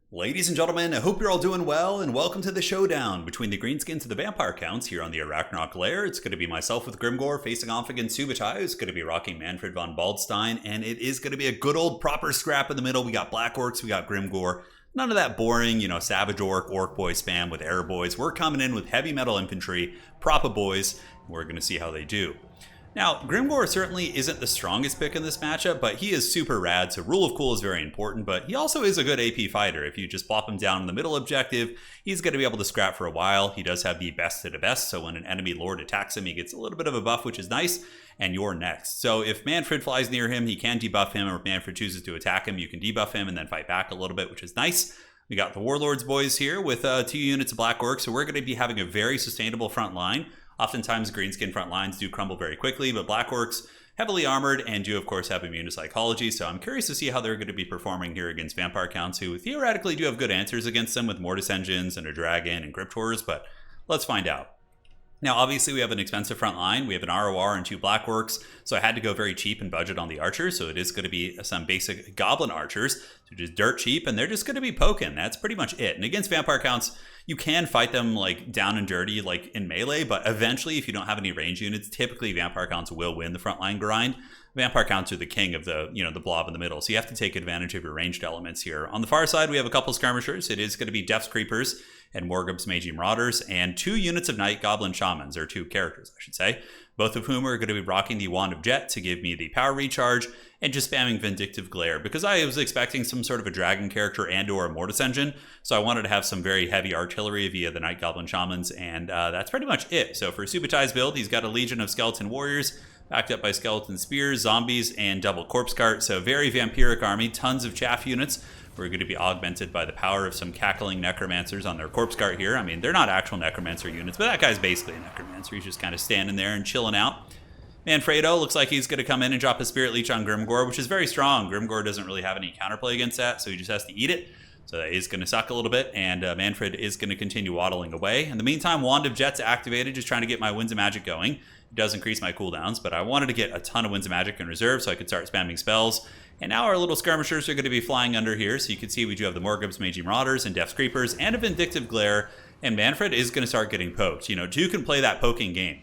Ladies and gentlemen, I hope you're all doing well, and welcome to the showdown between the Greenskins and the Vampire Counts here on the Arachnarok Lair. It's going to be myself with Grimgor facing off against Subutai, who's going to be rocking Manfred von Baldstein, and it is going to be a good old proper scrap in the middle. We got Black Orcs, we got Grimgor. None of that boring, Savage Orc Boy spam with Air Boys. We're coming in with heavy metal infantry, Propa Boys, and we're going to see how they do. Now, Grimgor certainly isn't the strongest pick in this matchup, but he is super rad, so Rule of Cool is very important, but he also is a good AP fighter. If you just plop him down in the middle objective, he's going to be able to scrap for a while. He does have the best to the best, so when an enemy lord attacks him, he gets a little bit of a buff, which is nice, and you're next. So if Manfred flies near him, he can debuff him, or if Manfred chooses to attack him, you can debuff him and then fight back a little bit, which is nice. We got the Warlords boys here with 2 units of Black Orcs, so we're going to be having a very sustainable front line. Oftentimes, Greenskin front lines do crumble very quickly, but Black Orcs, heavily armored, and do, of course, have immune to psychology, so I'm curious to see how they're going to be performing here against Vampire Counts, who theoretically do have good answers against them with Mortis engines and a Dragon and Cryptors, but let's find out. Now, obviously, we have an expensive front line. We have an ROR and 2 Black Orcs, so I had to go very cheap and budget on the archers, so it is going to be some basic Goblin archers, so just dirt cheap, and they're just going to be poking. That's pretty much it. And against Vampire Counts, you can fight them like down and dirty, like in melee, but eventually, if you don't have any range units, typically Vampire Counts will win the frontline grind. Vampire Counts are the king of the blob in the middle, so you have to take advantage of your ranged elements here. On the far side, we have a couple skirmishers. It is going to be Depths Creepers and Morgub's Magi Marauders, and 2 units of Night Goblin Shamans, or 2 characters, I should say, both of whom are going to be rocking the Wand of Jet to give me the power recharge, and just spamming Vindictive Glare, because I was expecting some sort of a Dragon character and or a Mortis engine, so I wanted to have some very heavy artillery via the Night Goblin Shamans, and that's pretty much it. So for Subutai's build, he's got a legion of Skeleton Warriors, backed up by Skeleton Spears, Zombies, and double Corpse Cart, so very vampiric army, tons of chaff units. We're going to be augmented by the power of some cackling necromancers on their corpse cart here. I mean, they're not actual necromancer units, but that guy's basically a necromancer. He's just kind of standing there and chilling out. Manfredo looks like he's going to come in and drop a Spirit Leech on Grimgor, which is very strong. Grimgor doesn't really have any counterplay against that, so he just has to eat it. So that is going to suck a little bit, and Manfred is going to continue waddling away. In the meantime, Wand of Jet's activated, just trying to get my Winds of Magic going. It does increase my cooldowns, but I wanted to get a ton of Winds of Magic in reserve so I could start spamming spells. And now our little skirmishers are going to be flying under here, so you can see we do have the Morgub's Magi Marauders and Depths Creepers and a Vindictive Glare, and Manfred is going to start getting poked. 2 can play that poking game.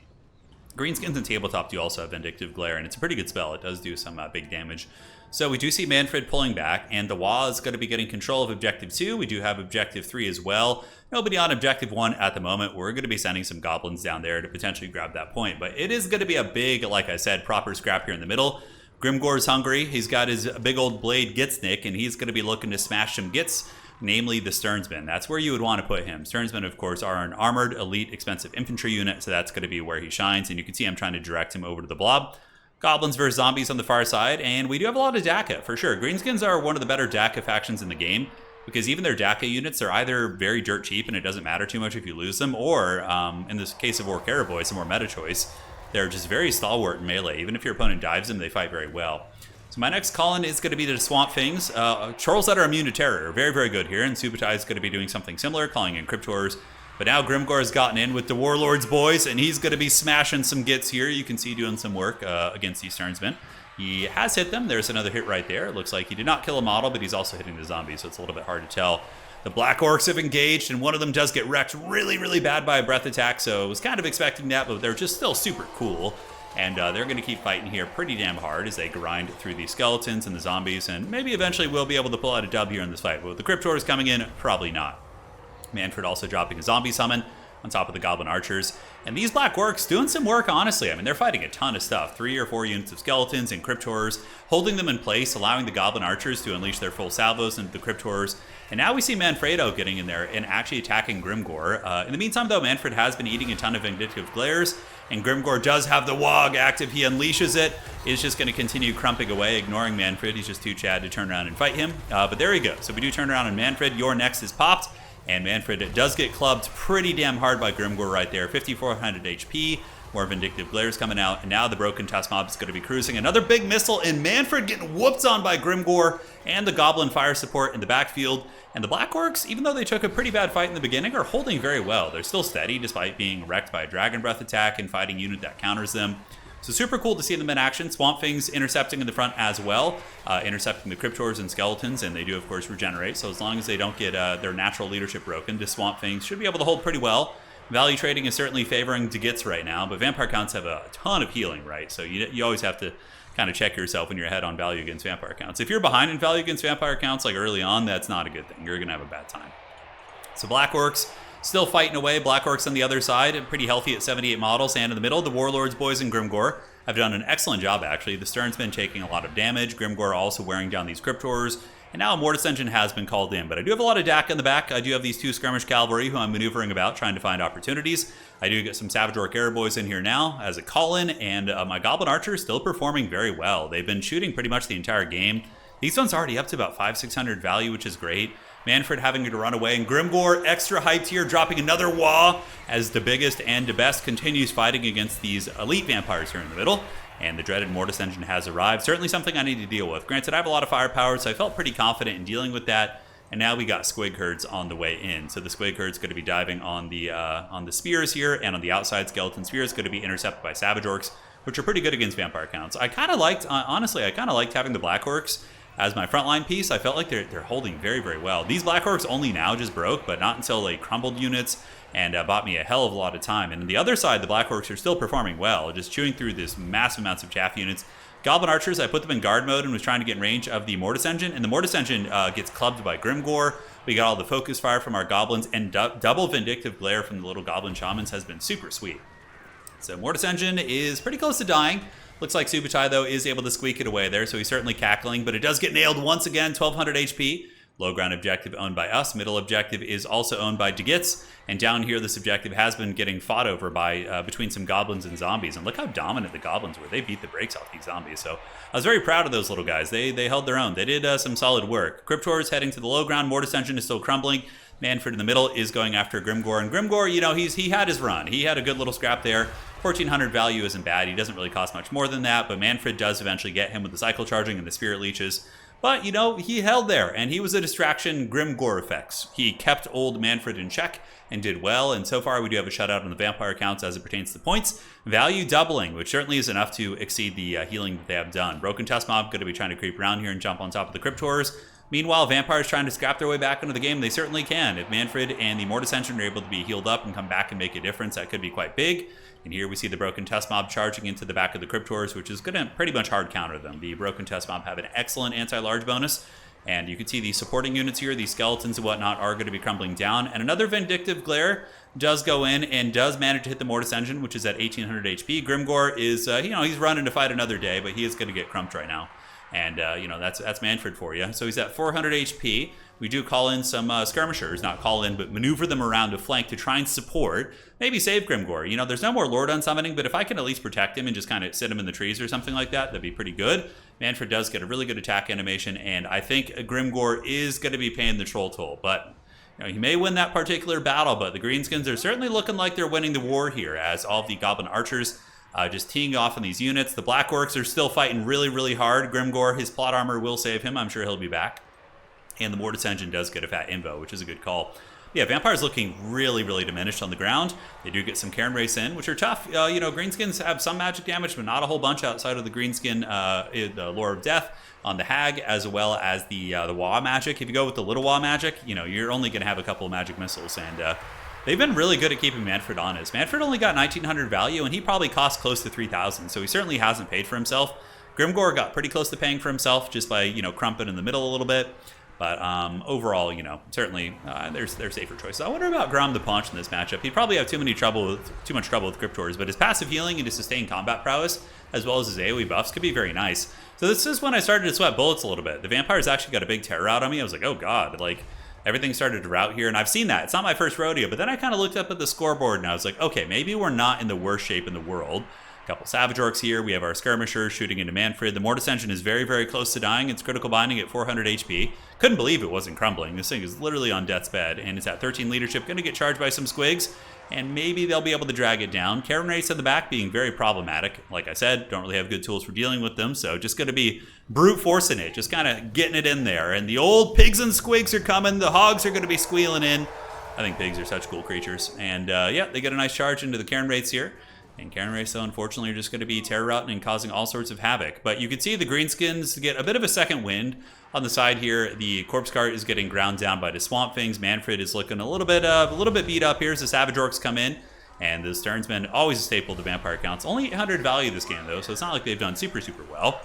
Greenskins and Tabletop do also have Vindictive Glare, and it's a pretty good spell. It does do some big damage. So we do see Manfred pulling back, and the Wa is going to be getting control of Objective 2. We do have Objective 3 as well. Nobody on Objective 1 at the moment. We're going to be sending some Goblins down there to potentially grab that point, but it is going to be a big, like I said, proper scrap here in the middle. Grimgor's hungry. He's got his big old blade Gitsnick, and he's going to be looking to smash some Gits, namely the Sternsman. That's where you would want to put him. Sternsmen, of course, are an armored, elite, expensive infantry unit, so that's going to be where he shines, and you can see I'm trying to direct him over to the blob. Goblins versus Zombies on the far side, and we do have a lot of Daka, for sure. Greenskins are one of the better Daka factions in the game, because even their Daka units are either very dirt cheap, and it doesn't matter too much if you lose them, or, in this case of Orc Boy, some more meta choice, they're just very stalwart in melee. Even if your opponent dives them, they fight very well. So my next call-in is going to be the Swamp Things. Trolls that are immune to terror are very, very good here, and Subutai is going to be doing something similar, calling in Cryptors. But now Grimgor has gotten in with the Warlords boys, and he's going to be smashing some Gits here. You can see doing some work against these Sternsmen. He has hit them. There's another hit right there. It looks like he did not kill a model, but he's also hitting the zombies, so it's a little bit hard to tell. The Black Orcs have engaged, and one of them does get wrecked really, really bad by a breath attack, so I was kind of expecting that, but they're just still super cool. And they're going to keep fighting here pretty damn hard as they grind through the skeletons and the zombies, and maybe eventually we'll be able to pull out a dub here in this fight. But with the Cryptors coming in, probably not. Manfred also dropping a zombie summon on top of the Goblin Archers. And these Black Orcs doing some work, honestly. I mean, they're fighting a ton of stuff. 3 or 4 units of Skeletons and Cryptors, holding them in place, allowing the Goblin Archers to unleash their full salvos into the Cryptors. And now we see Manfredo getting in there and actually attacking Grimgor. In the meantime, though, Manfred has been eating a ton of Vindictive Glares, and Grimgor does have the Wog active. He unleashes it. It's just going to continue crumping away, ignoring Manfred. He's just too Chad to turn around and fight him. But there we go. So we do turn around on Manfred. Your next is popped. And Manfred does get clubbed pretty damn hard by Grimgor right there. 5,400 HP. More Vindictive Glares coming out. And now the Broken Tusk Mob is going to be cruising. Another big missile, and Manfred getting whooped on by Grimgor and the Goblin Fire Support in the backfield. And the Black Orcs, even though they took a pretty bad fight in the beginning, are holding very well. They're still steady despite being wrecked by a Dragon Breath attack and fighting unit that counters them. So super cool to see them in action. Swamp Things intercepting in the front as well, intercepting the Cryptors and Skeletons, and they do, of course, regenerate. So as long as they don't get their natural leadership broken, the Swamp Things should be able to hold pretty well. Value trading is certainly favoring Digits right now, but Vampire counts have a ton of healing, right? So you always have to kind of check yourself when you're ahead on value against Vampire counts. If you're behind in value against Vampire counts, like early on, that's not a good thing. You're going to have a bad time. So Black Orcs still fighting away. Black Orcs on the other side, pretty healthy at 78 models. And in the middle, the Warlords boys and Grimgor have done an excellent job, actually. The Stern's been taking a lot of damage. Grimgor also wearing down these Cryptors. And now a Mortis engine has been called in. But I do have a lot of DAC in the back. I do have these 2 Skirmish Cavalry who I'm maneuvering about, trying to find opportunities. I do get some Savage Orc Air Boys in here now as a call-in. And my Goblin Archer is still performing very well. They've been shooting pretty much the entire game. These ones are already up to about 500-600 value, which is great. Manfred having to run away, and Grimgor extra hyped here, dropping another wah as the biggest and the best continues fighting against these elite vampires here in the middle. And the dreaded Mortis engine has arrived. Certainly something I need to deal with. Granted, I have a lot of firepower, so I felt pretty confident in dealing with that. And now we got Squig Herds on the way in. So the Squig Herd's going to be diving on the spears here, and on the outside, Skeleton Spear is going to be intercepted by Savage Orcs, which are pretty good against Vampire counts. I kind of liked, honestly, I kind of liked having the Black Orcs as my frontline piece. I felt like they're holding very, very well. These Black Orcs only now just broke, but not until they crumbled units, and bought me a hell of a lot of time. And on the other side, the Black Orcs are still performing well, just chewing through this massive amounts of chaff units. Goblin Archers, I put them in guard mode and was trying to get in range of the Mortis engine, and the Mortis engine gets clubbed by Grimgor. We got all the focus fire from our goblins, and double Vindictive Glare from the little Goblin Shamans has been super sweet. So Mortis engine is pretty close to dying. Looks like Subutai, though, is able to squeak it away there, so he's certainly cackling, but it does get nailed once again, 1200 HP. Low ground objective owned by us. Middle objective is also owned by Digits. And down here, this objective has been getting fought over by between some goblins and zombies. And look how dominant the goblins were. They beat the brakes off these zombies. So I was very proud of those little guys. They held their own. They did some solid work. Cryptors heading to the low ground. Mortis engine is still crumbling. Manfred in the middle is going after Grimgor. And Grimgor, you know, he had his run. He had a good little scrap there. 1400 value isn't bad. He doesn't really cost much more than that. But Manfred does eventually get him with the cycle charging and the spirit leeches. But, you know, he held there, and he was a distraction. Grimgor effects. He kept old Manfred in check and did well, and so far we do have a shutout on the vampire accounts as it pertains to points. Value doubling, which certainly is enough to exceed the healing that they have done. Broken Test Mob going to be trying to creep around here and jump on top of the Cryptors. Meanwhile, vampires trying to scrap their way back into the game. They certainly can. If Manfred and the Mortis engine are able to be healed up and come back and make a difference, that could be quite big. And here we see the Broken Test Mob charging into the back of the Cryptors, which is going to pretty much hard counter them. The Broken Test Mob have an excellent anti-large bonus. And you can see the supporting units here, the skeletons and whatnot, are going to be crumbling down. And another Vindictive Glare does go in and does manage to hit the Mortis engine, which is at 1800 HP. Grimgor is, you know, he's running to fight another day, but he is going to get crumped right now. And, you know, that's Manfred for you. So he's at 400 HP. We do call in some skirmishers, not call in, but maneuver them around to flank to try and support, maybe save Grimgor. You know, there's no more Lord on summoning, but if I can at least protect him and just kind of sit him in the trees or something like that, that'd be pretty good. Manfred does get a really good attack animation, and I think Grimgor is going to be paying the troll toll. But, you know, he may win that particular battle, but the Greenskins are certainly looking like they're winning the war here, as all of the Goblin Archers just teeing off on these units. The Black Orcs are still fighting really, really hard. Grimgor, his plot armor will save him. I'm sure he'll be back. And the Mortis engine does get a fat invo, which is a good call. Yeah, Vampire's looking really, really diminished on the ground. They do get some Cairn Race in, which are tough. You know, Greenskins have some magic damage, but not a whole bunch outside of the Greenskin, the Lore of Death on the Hag, as well as the Wah magic. If you go with the little Wah magic, you know, you're only going to have a couple of magic missiles. And they've been really good at keeping Manfred honest. Manfred only got 1900 value, and he probably cost close to 3000, so he certainly hasn't paid for himself. Grimgor got pretty close to paying for himself just by, you know, crumping in the middle a little bit. But overall, you know, certainly there's safer choices. I wonder about Grom the Paunch in this matchup. He'd probably have too much trouble with Cryptors, but his passive healing and his sustained combat prowess, as well as his AoE buffs, could be very nice. So this is when I started to sweat bullets a little bit. The Vampires actually got a big terror out on me. I was like, oh god, like everything started to rout here, and I've seen that. It's not my first rodeo, but then I kind of looked up at the scoreboard and I was like, okay, maybe we're not in the worst shape in the world. Couple Savage Orcs here. We have our Skirmishers shooting into Manfred. The Mortis engine is very, very close to dying. It's critical binding at 400 HP. Couldn't believe it wasn't crumbling. This thing is literally on death's bed, and it's at 13 leadership. Going to get charged by some squigs, and maybe they'll be able to drag it down. Cairn Race at the back being very problematic. Like I said, don't really have good tools for dealing with them, so just going to be brute forcing it, just kind of getting it in there. And the old pigs and squigs are coming. The hogs are going to be squealing in. I think pigs are such cool creatures. And yeah, they get a nice charge into the Cairn Rates here. And Karen Race, though, unfortunately, are just going to be terror routing and causing all sorts of havoc. But you can see the Greenskins get a bit of a second wind on the side here. The Corpse Cart is getting ground down by the Swamp Things. Manfred is looking a little bit beat up here as the Savage Orcs come in. And the Sternsmen, always a staple to Vampire counts. Only 800 value this game, though, so it's not like they've done super well.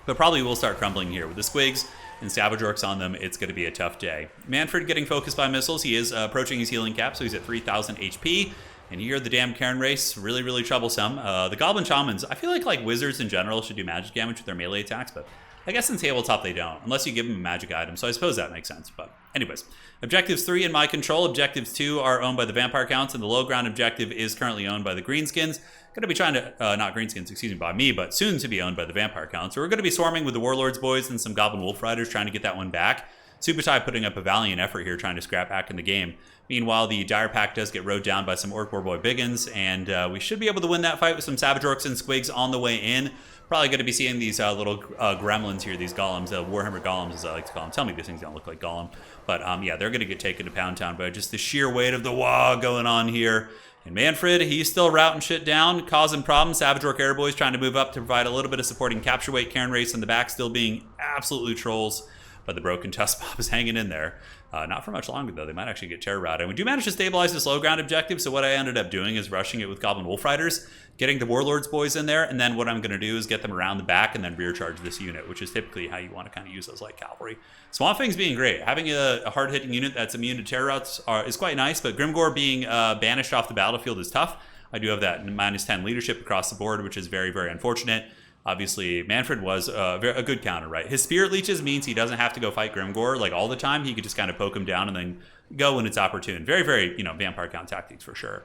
But probably will start crumbling here with the Squigs and Savage Orcs on them. It's going to be a tough day. Manfred getting focused by missiles. He is approaching his healing cap, so he's at 3,000 HP. And here, the damn Karen Race, really troublesome. The Goblin Shamans, I feel like wizards in general should do magic damage with their melee attacks, but I guess in tabletop they don't, unless you give them a magic item, so I suppose that makes sense. But anyways, objectives 3 in my control. Objectives 2 are owned by the Vampire Counts, and the low ground objective is currently owned by the Greenskins. Going to be trying to, not Greenskins, excuse me, by me, but soon to be owned by the Vampire Counts. So we're going to be swarming with the Warlords boys and some Goblin Wolf Riders trying to get that one back. Subutai putting up a valiant effort here trying to scrap back in the game. Meanwhile, the Dire Pack does get rode down by some Orc War Boy Biggins, and we should be able to win that fight with some Savage Orcs and Squigs on the way in. Probably going to be seeing these little gremlins here, these golems, Warhammer golems as I like to call them. Tell me these things don't look like golem. But yeah, they're going to get taken to Pound Town by just the sheer weight of the wah going on here. And Manfred, he's still routing shit down, causing problems. Savage Orc Airboys trying to move up to provide a little bit of supporting capture weight. Karen Race in the back still being absolutely trolls. But the Broken Tusk Mob is hanging in there. Not for much longer, though. They might actually get terror routed. And we do manage to stabilize this low ground objective, so what I ended up doing is rushing it with Goblin Wolf Riders, getting the Warlords boys in there, and then what I'm going to do is get them around the back and then rear charge this unit, which is typically how you want to kind of use those light cavalry. Swamp Things being great. Having a hard-hitting unit that's immune to terror routes is quite nice, but Grimgor being banished off the battlefield is tough. I do have that -10 leadership across the board, which is very unfortunate. Obviously, Manfred was a good counter, right? His Spirit Leeches means he doesn't have to go fight Grimgor like all the time. He could just kind of poke him down and then go when it's opportune. Very, Vampire count tactics for sure.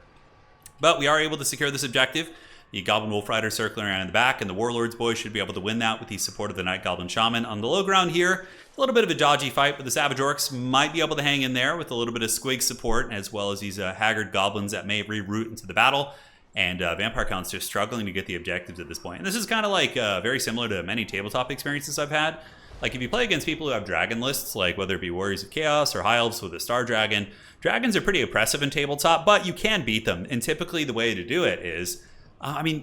But we are able to secure this objective. The Goblin Wolf Rider circling around in the back, and the Warlords boys should be able to win that with the support of the Night Goblin Shaman. On the low ground here, a little bit of a dodgy fight, but the Savage Orcs might be able to hang in there with a little bit of Squig support, as well as these haggard goblins that may reroute into the battle. And Vampire Count's just struggling to get the objectives at this point. And this is kind of like very similar to many tabletop experiences I've had. Like if you play against people who have dragon lists, like whether it be Warriors of Chaos or High Elves with a Star Dragon, dragons are pretty oppressive in tabletop, but you can beat them. And typically the way to do it is,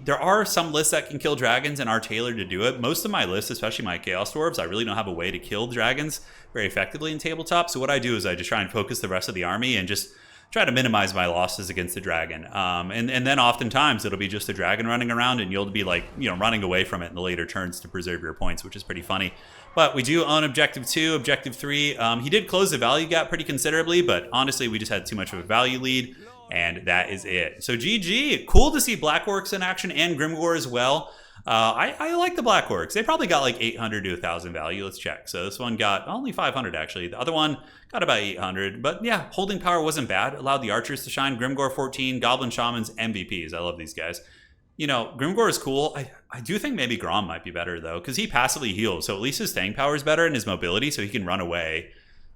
there are some lists that can kill dragons and are tailored to do it. Most of my lists, especially my Chaos Dwarves, I really don't have a way to kill dragons very effectively in tabletop. So what I do is I just try and focus the rest of the army and just try to minimize my losses against the dragon. And then oftentimes it'll be just a dragon running around and you'll be like, running away from it in the later turns to preserve your points, which is pretty funny. But we do own Objective 2, Objective 3. He did close the value gap pretty considerably, but honestly, we just had too much of a value lead, and that is it. So GG. Cool to see Black Orcs in action and Grimgor as well. I like the Black Orcs. They probably got like 800 to 1,000 value. Let's check. So this one got only 500 actually. The other one got about 800. But yeah, holding power wasn't bad. Allowed the archers to shine. Grimgor 14, Goblin Shamans, MVPs. I love these guys. Grimgor is cool. I do think maybe Grom might be better though, because he passively heals. So at least his staying power is better and his mobility, so he can run away.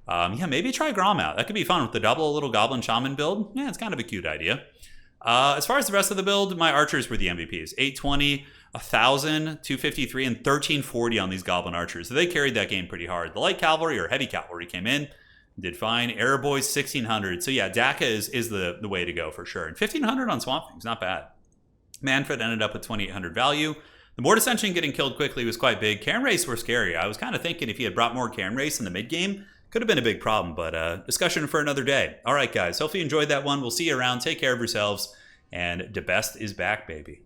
Yeah, maybe try Grom out. That could be fun with the double little Goblin Shaman build. Yeah, it's kind of a cute idea. As far as the rest of the build, my archers were the MVPs. 820, 1,000, 253, and 1340 on these Goblin archers. So they carried that game pretty hard. The light cavalry or heavy cavalry came in, did fine. Arrow boys 1,600. So yeah, DACA is the way to go for sure. And 1,500 on Swamp Things, not bad. Manfred ended up with 2,800 value. The Mortis Engine getting killed quickly was quite big. Karen Race were scary. I was kind of thinking if he had brought more Karen Race in the mid game, could have been a big problem, but discussion for another day. All right, guys. Hopefully you enjoyed that one. We'll see you around. Take care of yourselves. And the best is back, baby.